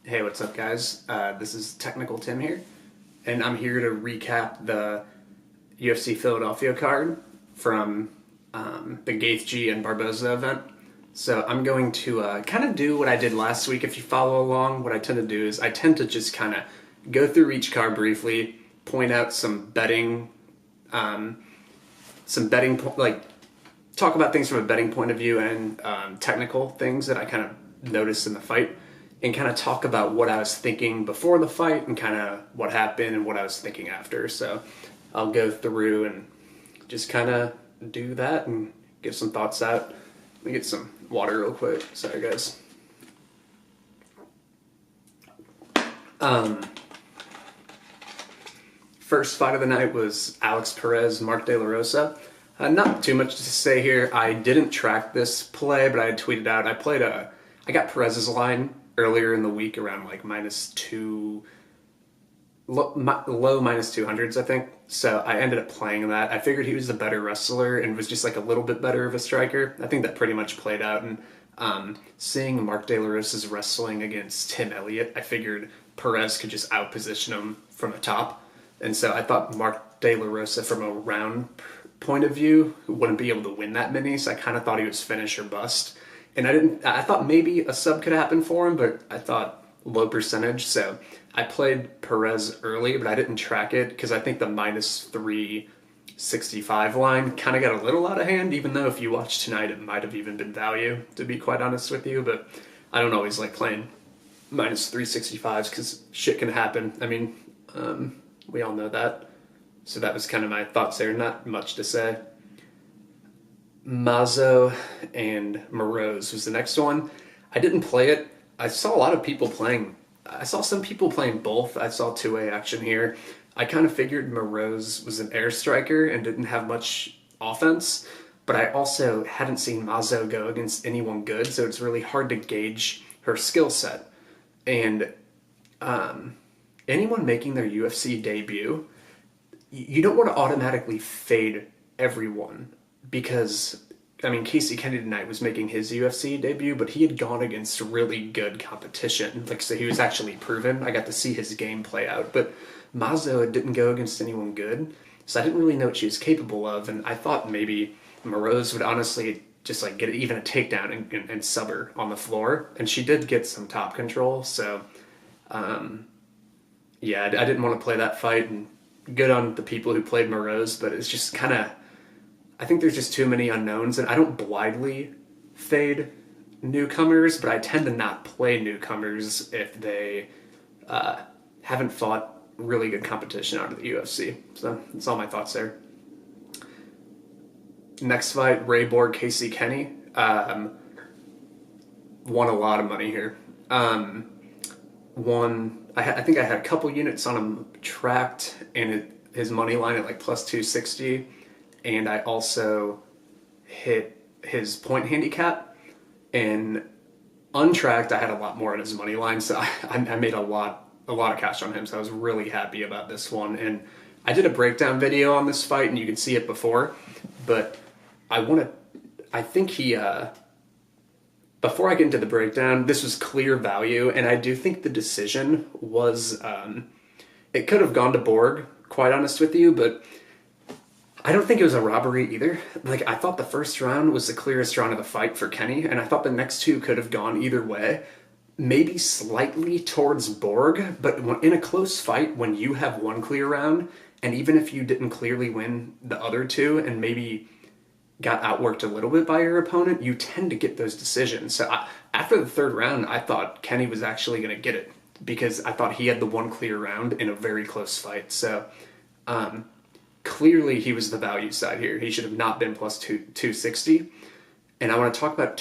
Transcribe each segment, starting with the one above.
Hey, what's up, guys? This is Technical Tim here, and I'm here to recap the UFC Philadelphia card from the Gaethje and Barboza event. So I'm going to kind of do what I did last week. If you follow along, what I tend to do is I tend to just kind of go through each card briefly, point out like talk about things from a betting point of view and technical things that I kind of noticed in the fight, and kind of talk about what I was thinking before the fight and kind of what happened and what I was thinking after. So I'll go through and just kind of do that and get some thoughts out. Let me get some water real quick. Sorry, guys. First fight of the night was Alex Perez, Mark De La Rosa. Not too much to say here. I didn't track this play, but I had tweeted out. I got Perez's line earlier in the week around like low minus 200s, I think. So I ended up playing that. I figured he was the better wrestler and was just like a little bit better of a striker. I think that pretty much played out. And seeing Mark De La Rosa's wrestling against Tim Elliott, I figured Perez could just outposition him from the top. And so I thought Mark De La Rosa, from a round point of view, wouldn't be able to win that many. So I kind of thought he was finish or bust. And I thought maybe a sub could happen for him, but I thought low percentage. So I played Perez early, but I didn't track it because I think the minus 365 line kind of got a little out of hand, even though if you watch tonight, it might have even been value, to be quite honest with you. But I don't always like playing minus 365s because shit can happen. I mean, we all know that. So that was kind of my thoughts there. Not much to say. Mazo and Moroz was the next one. I didn't play it. I saw a lot of people playing. I saw some people playing both. I saw two-way action here. I kind of figured Moroz was an air striker and didn't have much offense, but I also hadn't seen Mazo go against anyone good, so it's really hard to gauge her skill set. And anyone making their UFC debut, you don't want to automatically fade everyone. Because, I mean, Casey Kennedy tonight was making his UFC debut, but he had gone against really good competition. Like, so he was actually proven. I got to see his game play out. But Mazo didn't go against anyone good, so I didn't really know what she was capable of. And I thought maybe Moroz would honestly just like get even a takedown and sub her on the floor. And she did get some top control. So, yeah, I didn't want to play that fight. And good on the people who played Moroz, but it's just kind of, I think there's just too many unknowns, and I don't blindly fade newcomers, but I tend to not play newcomers if they haven't fought really good competition out of the UFC. So that's all my thoughts there. Next fight, Ray Borg, Casey Kenny. Won a lot of money here. I think I had a couple units on him tracked, and his money line at like plus 260. And I also hit his point handicap, and untracked, I had a lot more on his money line, so I made a lot of cash on him, so I was really happy about this one. And I did a breakdown video on this fight, and you can see it before, but I think he, before I get into the breakdown, this was clear value, and I do think the decision was, it could have gone to Borg, quite honest with you, but I don't think it was a robbery either. Like, I thought the first round was the clearest round of the fight for Kenny, and I thought the next two could have gone either way. Maybe slightly towards Borg, but in a close fight, when you have one clear round, and even if you didn't clearly win the other two and maybe got outworked a little bit by your opponent, you tend to get those decisions. So after the third round, I thought Kenny was actually going to get it because I thought he had the one clear round in a very close fight. So, clearly, he was the value side here. He should have not been plus 260. And I want to talk about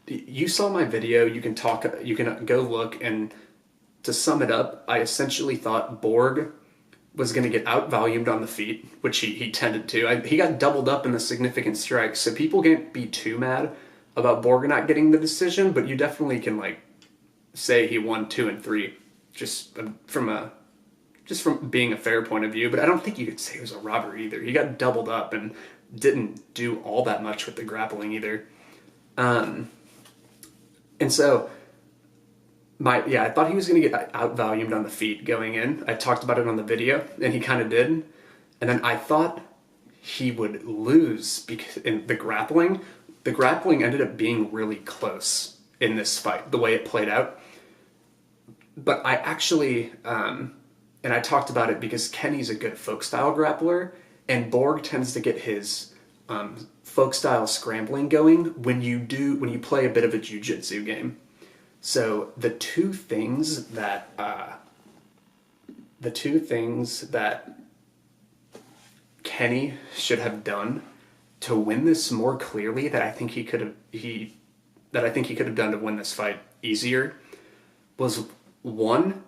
you saw my video. You can go look. And to sum it up, I essentially thought Borg was going to get out-volumed on the feet, which he tended to. He got doubled up in the significant strikes. So people can't be too mad about Borg not getting the decision, but you definitely can like say he won 2 and 3 just from being a fair point of view, but I don't think you could say it was a robbery either. He got doubled up and didn't do all that much with the grappling either. And so I thought he was going to get outvalued on the feet going in. I talked about it on the video, and he kind of did. And then I thought he would lose because in the grappling ended up being really close in this fight, the way it played out. But I actually, and I talked about it because Kenny's a good folk style grappler, and Borg tends to get his folk style scrambling going when you play a bit of a jiu-jitsu game. So the two things that Kenny should have done to win this more clearly, that I think he could have done to win this fight easier, was one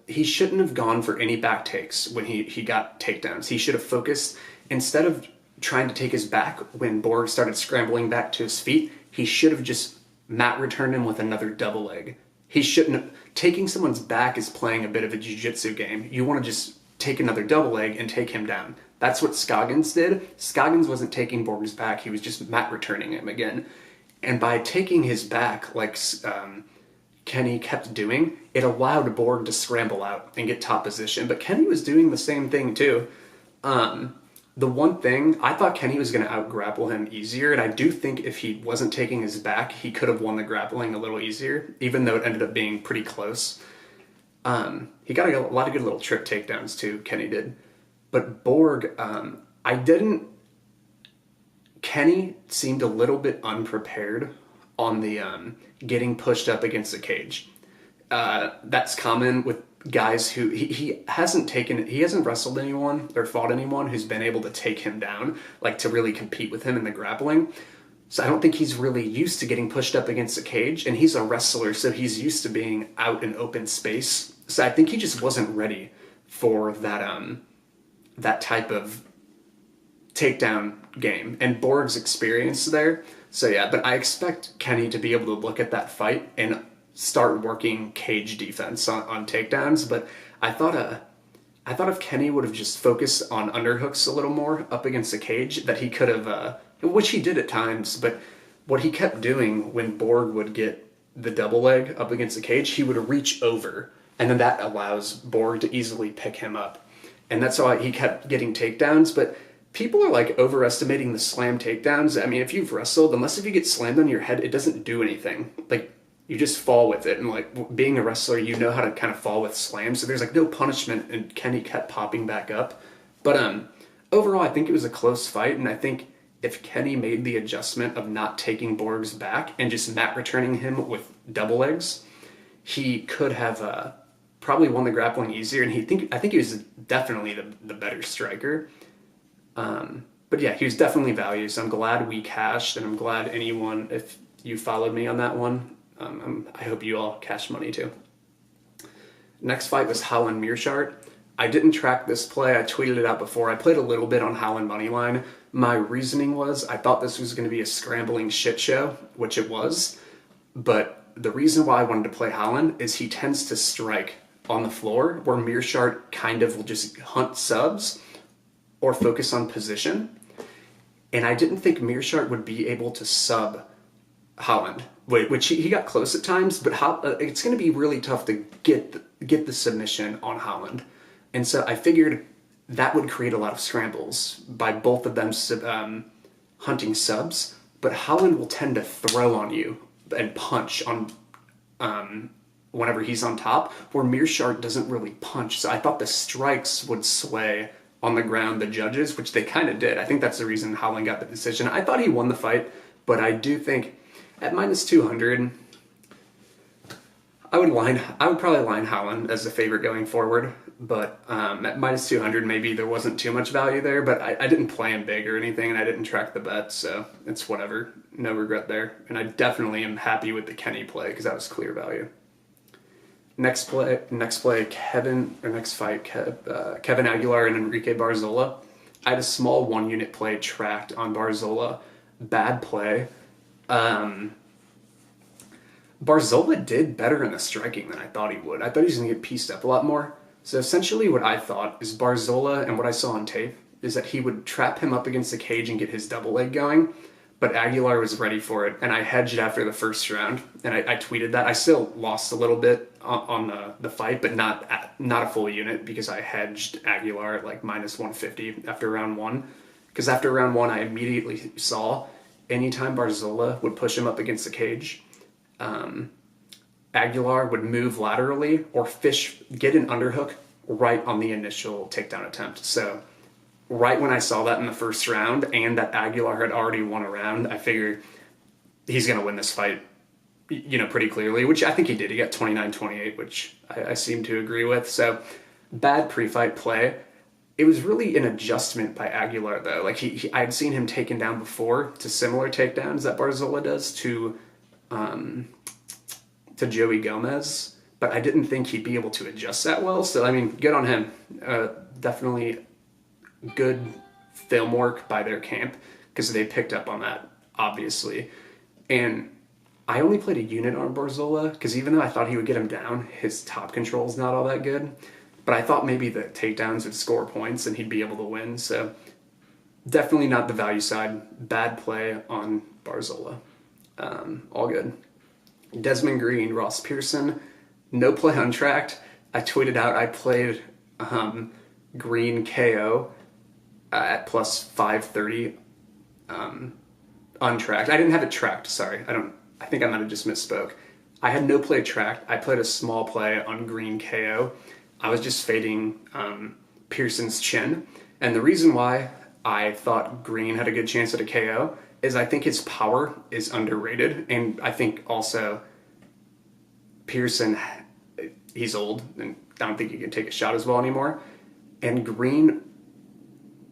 he shouldn't have gone for any back takes when he got takedowns. He should have focused, instead of trying to take his back when Borg started scrambling back to his feet, he should have just mat returned him with another double leg. He shouldn't have. Taking someone's back is playing a bit of a jiu-jitsu game. You want to just take another double leg and take him down. That's what Scoggins did. Scoggins wasn't taking Borg's back, he was just mat returning him again. And by taking his back, like Kenny kept doing, it allowed Borg to scramble out and get top position. But Kenny was doing the same thing too. The one thing, I thought Kenny was going to out-grapple him easier, and I do think if he wasn't taking his back, he could have won the grappling a little easier, even though it ended up being pretty close. He got a lot of good little trip takedowns too, Kenny did. But Borg, Kenny seemed a little bit unprepared on the getting pushed up against the cage. That's common with guys who he hasn't wrestled anyone or fought anyone who's been able to take him down, like to really compete with him in the grappling. So I don't think he's really used to getting pushed up against the cage, and he's a wrestler, so he's used to being out in open space. So I think he just wasn't ready for that type of takedown game, and Borg's experience there. So yeah, but I expect Kenny to be able to look at that fight and start working cage defense on takedowns. But I thought if Kenny would have just focused on underhooks a little more up against the cage, that he could have, which he did at times, but what he kept doing when Borg would get the double leg up against the cage, he would reach over, and then that allows Borg to easily pick him up. And that's why he kept getting takedowns. But people are like overestimating the slam takedowns. I mean, if you've wrestled, unless if you get slammed on your head, it doesn't do anything. Like, you just fall with it. And like, being a wrestler, you know how to kind of fall with slams. So there's like no punishment, and Kenny kept popping back up. But overall, I think it was a close fight. And I think if Kenny made the adjustment of not taking Borg's back and just mat returning him with double legs, he could have probably won the grappling easier. And I think he was definitely the better striker. But yeah, he was definitely value. So I'm glad we cashed, and I'm glad anyone, if you followed me on that one, I hope you all cashed money too. Next fight was Howland Mearshart. I didn't track this play. I tweeted it out before. I played a little bit on Howland moneyline. My reasoning was I thought this was going to be a scrambling shit show, which it was. But the reason why I wanted to play Howland is he tends to strike on the floor, where Mearshart kind of will just hunt subs or focus on position. And I didn't think Mearshart would be able to sub Howland, which he got close at times, but it's going to be really tough to get the submission on Howland. And so I figured that would create a lot of scrambles by both of them hunting subs, but Howland will tend to throw on you and punch on whenever he's on top, where Mearshart doesn't really punch. So I thought the strikes would sway on the ground the judges, which they kind of did. I think that's the reason Howland got the decision. I thought he won the fight, but I do think at minus 200, I would probably line Howland as the favorite going forward. But at minus 200, maybe there wasn't too much value there, but I didn't play him big or anything, and I didn't track the bet, so it's whatever. No regret there. And I definitely am happy with the Kenny play, because that was clear value. Next fight, Kevin Aguilar and Enrique Barzola. I had a small 1-unit play tracked on Barzola. Bad play. Barzola did better in the striking than I thought he would. I thought he was going to get pieced up a lot more. So essentially what I thought is Barzola, and what I saw on tape, is that he would trap him up against the cage and get his double leg going. but Aguilar was ready for it, and I hedged after the first round, and I tweeted that. I still lost a little bit on the fight, but not a full unit, because I hedged Aguilar at like minus 150 after round 1. Because after round 1, I immediately saw anytime Barzola would push him up against the cage, Aguilar would move laterally or get an underhook right on the initial takedown attempt. So right when I saw that in the first round, and that Aguilar had already won a round, I figured he's going to win this fight, pretty clearly, which I think he did. He got 29-28, which I seem to agree with. So bad pre-fight play. It was really an adjustment by Aguilar, though. Like, I had seen him taken down before to similar takedowns that Barzola does to Joey Gomez, but I didn't think he'd be able to adjust that well. So, I mean, good on him. Definitely good film work by their camp, because they picked up on that, obviously. And I only played a unit on Barzola, because even though I thought he would get him down, his top control is not all that good. But I thought maybe the takedowns would score points and he'd be able to win. So definitely not the value side. Bad play on Barzola. All good. Desmond Green, Ross Pearson, no play untracked. I tweeted out I played Green KO at plus 530 untracked. I didn't have it tracked, sorry. I think I might have just misspoke. I had no play tracked. I played a small play on Green KO. I was just fading Pearson's chin. And the reason why I thought Green had a good chance at a KO is I think his power is underrated. And I think also Pearson, he's old, and I don't think he can take a shot as well anymore. And Green,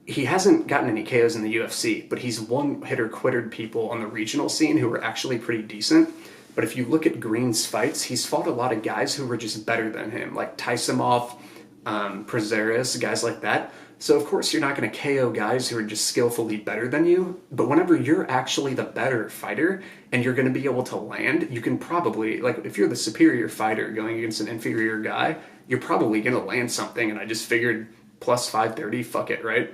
he hasn't gotten any KOs in the UFC, but he's one-hitter-quittered people on the regional scene who were actually pretty decent. But if you look at Green's fights, he's fought a lot of guys who were just better than him, like Taisimov, Prazeres, guys like that. So of course you're not going to KO guys who are just skillfully better than you, but whenever you're actually the better fighter and you're going to be able to land, you can probably, like, if you're the superior fighter going against an inferior guy, you're probably going to land something. And I just figured plus 530, fuck it, right?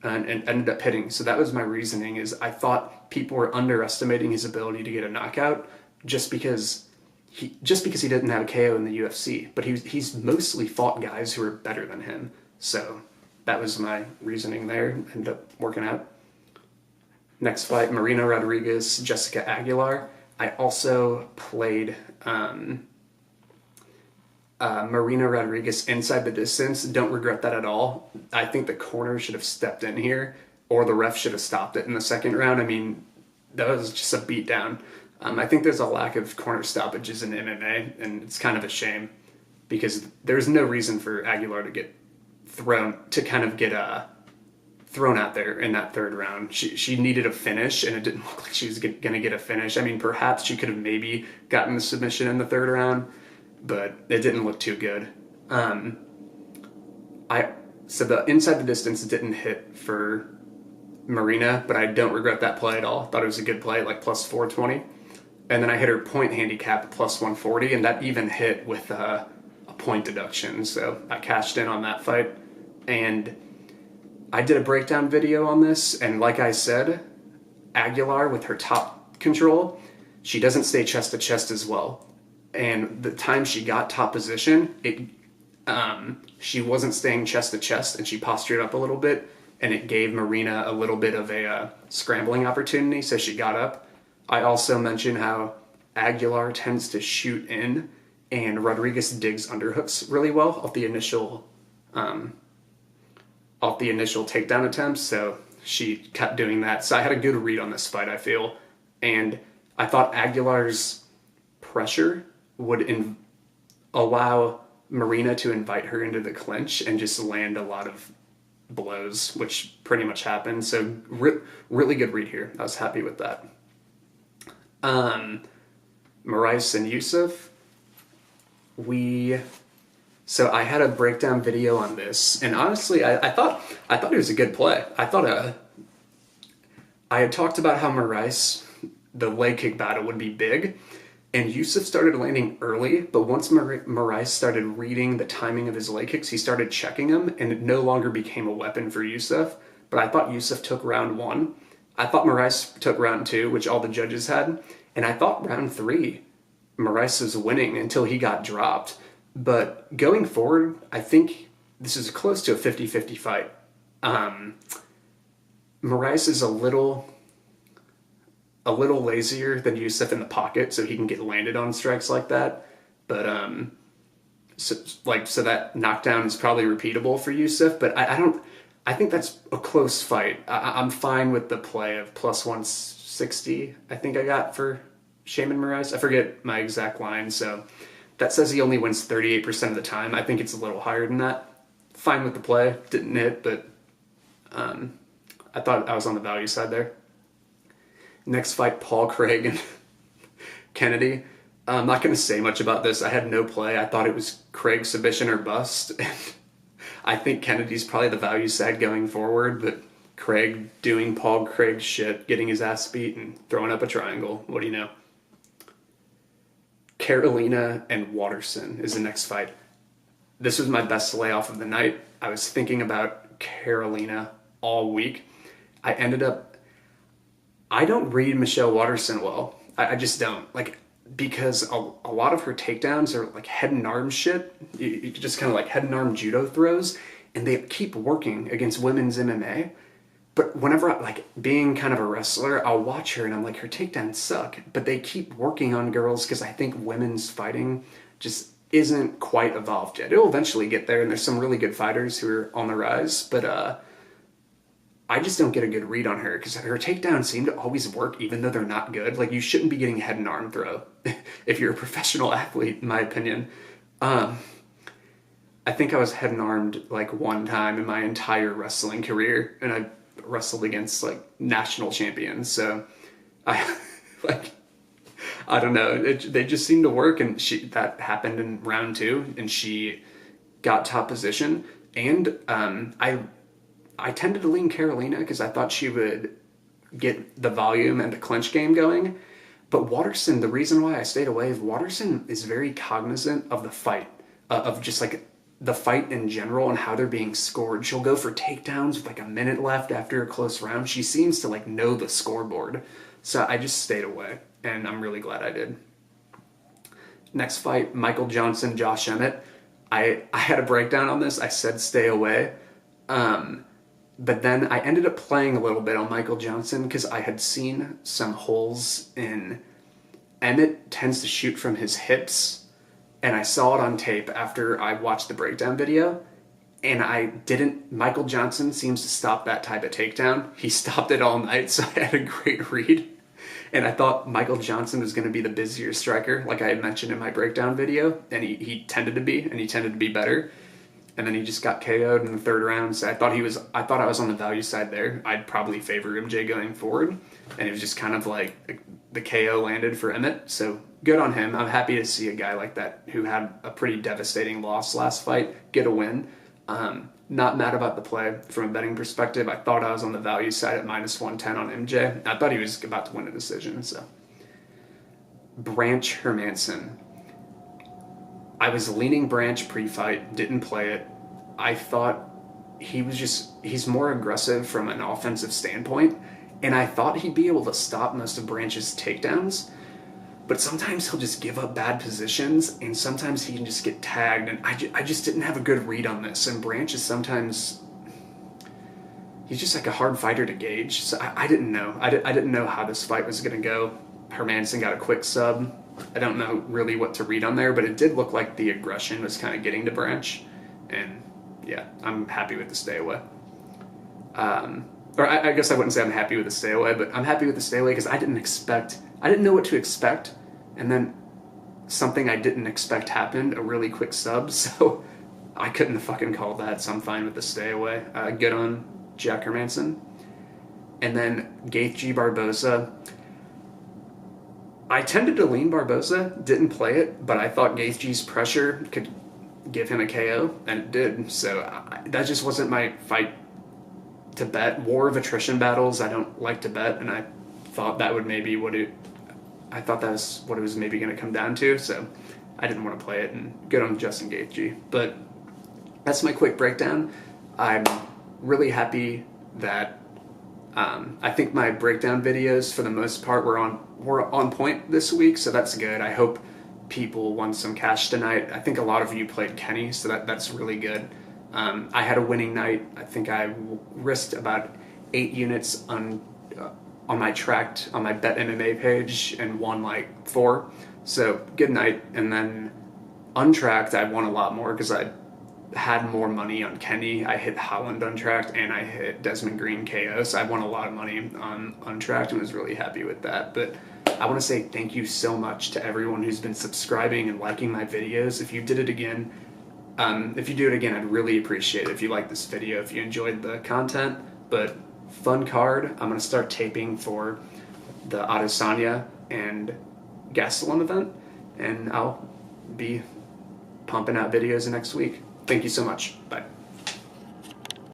And ended up hitting. So that was my reasoning, is I thought people were underestimating his ability to get a knockout just because he didn't have a KO in the UFC, but he's mostly fought guys who are better than him. So that was my reasoning there. Ended up working out. Next fight, Marina Rodriguez, Jessica Aguilar. I also played Marina Rodriguez inside the distance. Don't regret that at all. I think the corner should have stepped in here, or the ref should have stopped it in the second round. I mean, that was just a beatdown. I think there's a lack of corner stoppages in MMA, and it's kind of a shame, because there's no reason for Aguilar to get thrown out there in that third round. She needed a finish, and it didn't look like she was going to get a finish. I mean, perhaps she could have maybe gotten the submission in the third round, but it didn't look too good. So the inside the distance didn't hit for Marina, but I don't regret that play at all. Thought it was a good play, like plus 420. And then I hit her point handicap at plus 140, and that even hit with a point deduction. So I cashed in on that fight. And I did a breakdown video on this, and like I said, Aguilar, with her top control, she doesn't stay chest to chest as well. And the time she got top position, she wasn't staying chest to chest, and she postured up a little bit, and it gave Marina a little bit of a scrambling opportunity, so she got up. I also mentioned how Aguilar tends to shoot in, and Rodriguez digs underhooks really well off the initial takedown attempts, so she kept doing that. So I had a good read on this fight, I feel, and I thought Aguilar's pressure would allow Marina to invite her into the clinch and just land a lot of blows, which pretty much happened. So really good read here. I was happy with that. Moraes and Yusuf, so I had a breakdown video on this, and honestly, I thought it was a good play. I had talked about how Moraes, the leg kick battle would be big, and Yusuf started landing early, but once Moraes started reading the timing of his leg kicks, he started checking them, and it no longer became a weapon for Yusuf. But I thought Yusuf took round one. I thought Marais took round 2, which all the judges had, and I thought round 3, Marais was winning until he got dropped. But going forward, I think this is close to a 50-50 fight. Marais is a little lazier than Youssef in the pocket, so he can get landed on strikes like that. But so that knockdown is probably repeatable for Youssef. But I think that's a close fight. I'm fine with the play of plus 160. I think I got for Shaman Marais. I forget my exact line. So that says he only wins 38% of the time. I think it's a little higher than that. Fine with the play. Didn't hit, but I thought I was on the value side there. Next fight, Paul Craig and Kennedy. I'm not going to say much about this. I had no play. I thought it was Craig submission or bust. And I think Kennedy's probably the value side going forward, but Craig doing Paul Craig shit, getting his ass beat and throwing up a triangle. What do you know? Carolina and Watterson is the next fight. This was my best layoff of the night. I was thinking about Carolina all week. I don't read Michelle Watterson well. I just don't. Because a lot of her takedowns are like head and arm shit. You just kind of like head and arm judo throws, and they keep working against women's MMA. But whenever being kind of a wrestler, I'll watch her and I'm like, her takedowns suck. But they keep working on girls because I think women's fighting just isn't quite evolved yet. It'll eventually get there, and there's some really good fighters who are on the rise. But I just don't get a good read on her because her takedowns seem to always work even though they're not good. You shouldn't be getting head and arm throw if you're a professional athlete, in my opinion. I think I was head and armed one time in my entire wrestling career, and I wrestled against national champions. So I don't know. They just seem to work, and that happened in round 2, and she got top position. And I tended to lean Carolina because I thought she would get the volume and the clinch game going. But Watterson, the reason why I stayed away is Watterson is very cognizant of the fight, of just the fight in general and how they're being scored. She'll go for takedowns with a minute left after a close round. She seems to know the scoreboard. So I just stayed away, and I'm really glad I did. Next fight, Michael Johnson, Josh Emmett. I had a breakdown on this. I said stay away. But then I ended up playing a little bit on Michael Johnson because I had seen some holes in Emmett tends to shoot from his hips, and I saw it on tape after I watched the breakdown video, and Michael Johnson seems to stop that type of takedown. He stopped it all night, so I had a great read. And I thought Michael Johnson was going to be the busier striker, like I had mentioned in my breakdown video, and he tended to be, and he tended to be better. And then he just got KO'd in the 3rd round. So I thought I was on the value side there. I'd probably favor MJ going forward. And it was just kind of the KO landed for Emmett. So good on him. I'm happy to see a guy like that who had a pretty devastating loss last fight get a win. Not mad about the play from a betting perspective. I thought I was on the value side at minus 110 on MJ. I thought he was about to win a decision. So Branch Hermanson. I was leaning Branch pre-fight, didn't play it. I thought he's more aggressive from an offensive standpoint, and I thought he'd be able to stop most of Branch's takedowns, but sometimes he'll just give up bad positions, and sometimes he can just get tagged, and I just didn't have a good read on this, and Branch is sometimes, he's just a hard fighter to gauge, so I didn't know. I didn't know how this fight was going to go. Hermanson got a quick sub. I don't know really what to read on there, but it did look like the aggression was kind of getting to Branch. And yeah, I'm happy with the stay away. Or I guess I wouldn't say I'm happy with the stay away, but I'm happy with the stay away because I didn't know what to expect. And then something I didn't expect happened, a really quick sub. So I couldn't have fucking called that. So I'm fine with the stay away. Good on Jack Hermanson. And then Gaethje Barboza. I tended to lean Barboza, didn't play it, but I thought Gaethje's pressure could give him a KO, and it did. So that just wasn't my fight to bet. War of attrition battles, I don't like to bet, and I thought that would maybe I thought that was what it was maybe going to come down to, so I didn't want to play it, and good on Justin Gaethje. But that's my quick breakdown. I'm really happy that I think my breakdown videos, for the most part, were on point this week, so that's good. I hope people won some cash tonight. I think a lot of you played Kenny, so that's really good. I had a winning night. I think I risked about 8 units on my Bet MMA page and won like 4. So good night. And then untracked, I won a lot more because I had more money on Kenny. I hit Holland untracked and I hit Desmond Green KO. So I won a lot of money on untracked and was really happy with that. But I want to say thank you so much to everyone who's been subscribing and liking my videos. If you did it again, if you do it again, I'd really appreciate it if you like this video, if you enjoyed the content. But fun card. I'm going to start taping for the Adesanya and Gastelum event, and I'll be pumping out videos next week. Thank you so much. Bye.